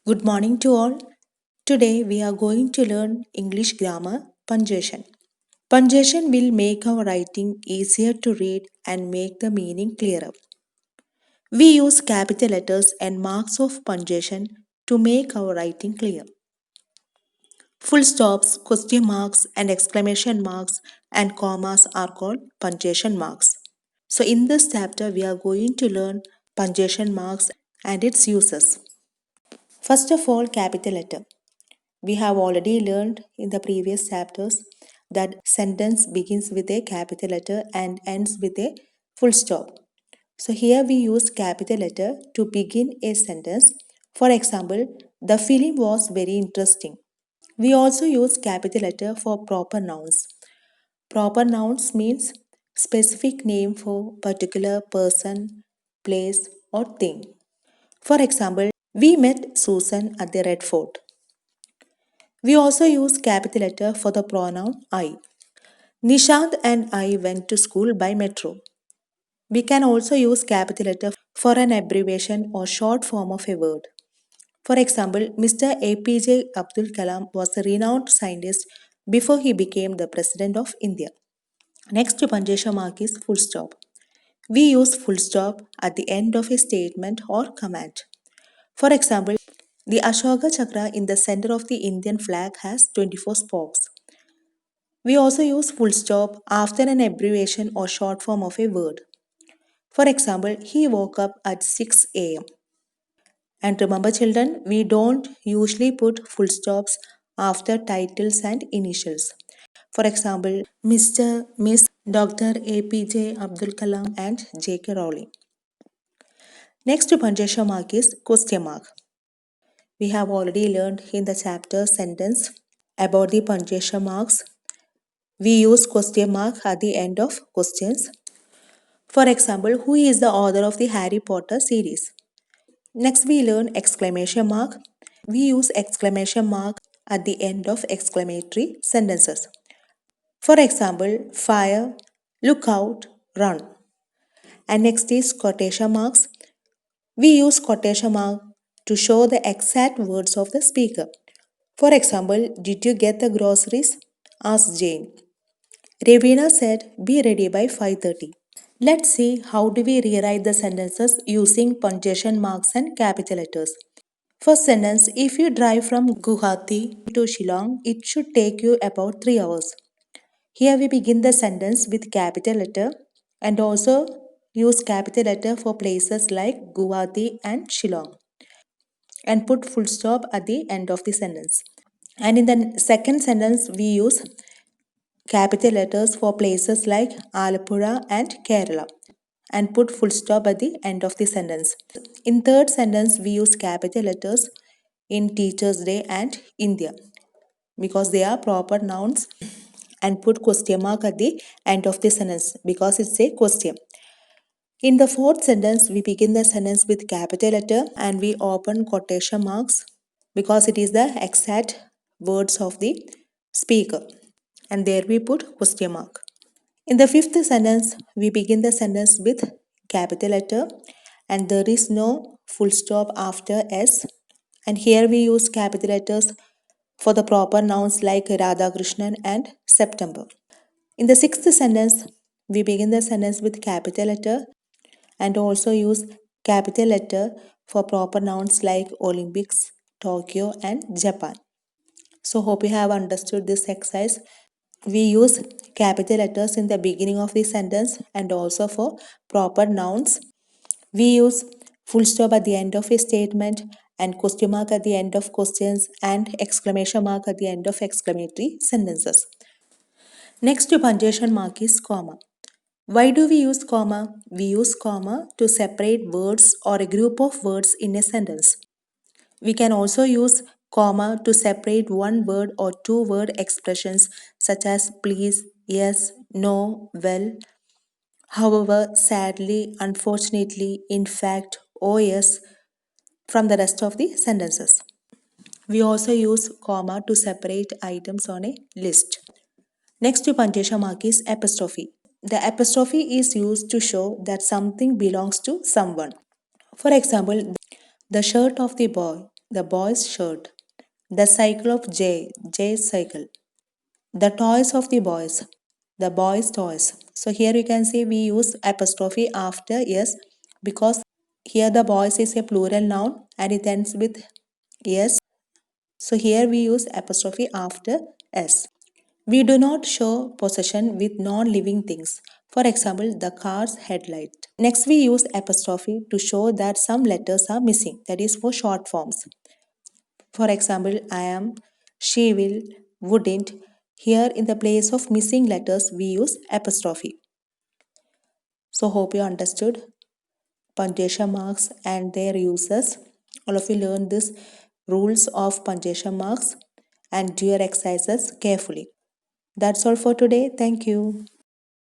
Good morning to all. Today we are going to learn English grammar punctuation. Punctuation will make our writing easier to read and make the meaning clearer. We use capital letters and marks of punctuation to make our writing clear. Full stops, question marks, and exclamation marks and commas are called punctuation marks. So, in this chapter, we are going to learn punctuation marks and its uses. First of all, capital letter. We have already learned in the previous chapters that sentence begins with a capital letter and ends with a full stop. So here we use capital letter to begin a sentence. For example, the film was very interesting. We also use capital letter for proper nouns. Proper nouns means specific name for particular person, place or thing. For example, we met Susan at the Red Fort. We also use capital letter for the pronoun I. Nishant and I went to school by metro. We can also use capital letter for an abbreviation or short form of a word. For example, Mr. APJ Abdul Kalam was a renowned scientist before he became the President of India. Next punctuation mark is full stop. We use full stop at the end of a statement or command. For example, the Ashoka Chakra in the center of the Indian flag has 24 spokes. We also use full stop after an abbreviation or short form of a word. For example, he woke up at 6 a.m. And remember, children, we don't usually put full stops after titles and initials. For example, Mr., Miss, Dr. APJ Abdul Kalam, and J.K. Rowling. Next punctuation mark is question mark. We have already learned in the chapter sentence about the punctuation marks. We use question mark at the end of questions. For example, who is the author of the Harry Potter series? Next, we learn exclamation mark. We use exclamation mark at the end of exclamatory sentences. For example, fire, look out, run. And next is quotation marks. We use quotation mark to show the exact words of the speaker. For example, did you get the groceries? Asked Jane. Ravina said, be ready by 5:30. Let's see how do we rewrite the sentences using punctuation marks and capital letters. First sentence, if you drive from Guwahati to Shillong, it should take you about 3 hours. Here we begin the sentence with capital letter and also use capital letter for places like Guwahati and Shillong and put full stop at the end of the sentence. And in the second sentence, we use capital letters for places like Alappuzha and Kerala and put full stop at the end of the sentence. In third sentence, we use capital letters in Teachers' Day and India because they are proper nouns and put question mark at the end of the sentence because it's a question. In the fourth sentence, we begin the sentence with capital letter and we open quotation marks because it is the exact words of the speaker and there we put question mark. In the fifth sentence, we begin the sentence with capital letter and there is no full stop after S. And here we use capital letters for the proper nouns like Radhakrishnan and September. In the sixth sentence, we begin the sentence with capital letter and also use capital letter for proper nouns like Olympics, Tokyo, and Japan. So, hope you have understood this exercise. We use capital letters in the beginning of the sentence and also for proper nouns. We use full stop at the end of a statement and question mark at the end of questions and exclamation mark at the end of exclamatory sentences. Next punctuation mark is comma. Why do we use comma? We use comma to separate words or a group of words in a sentence. We can also use comma to separate one word or two word expressions such as please, yes, no, well, however, sadly, unfortunately, in fact, oh yes from the rest of the sentences. We also use comma to separate items on a list. Next punctuation mark is apostrophe. The apostrophe is used to show that something belongs to someone. For example, the shirt of the boy. the boy's shirt. The cycle of J, J's cycle. The toys of the boys, the boys' toys. So here you can see we use apostrophe after yes because here the boys is a plural noun and it ends with yes. So here we use apostrophe after s. We do not show possession with non-living things. For example, the car's headlight. Next, we use apostrophe to show that some letters are missing, that is for short forms. For example, I am, she will, wouldn't. Here, in the place of missing letters, we use apostrophe. So, hope you understood punctuation marks and their uses. All of you learn this rules of punctuation marks and do your exercises carefully. That's all for today. Thank you.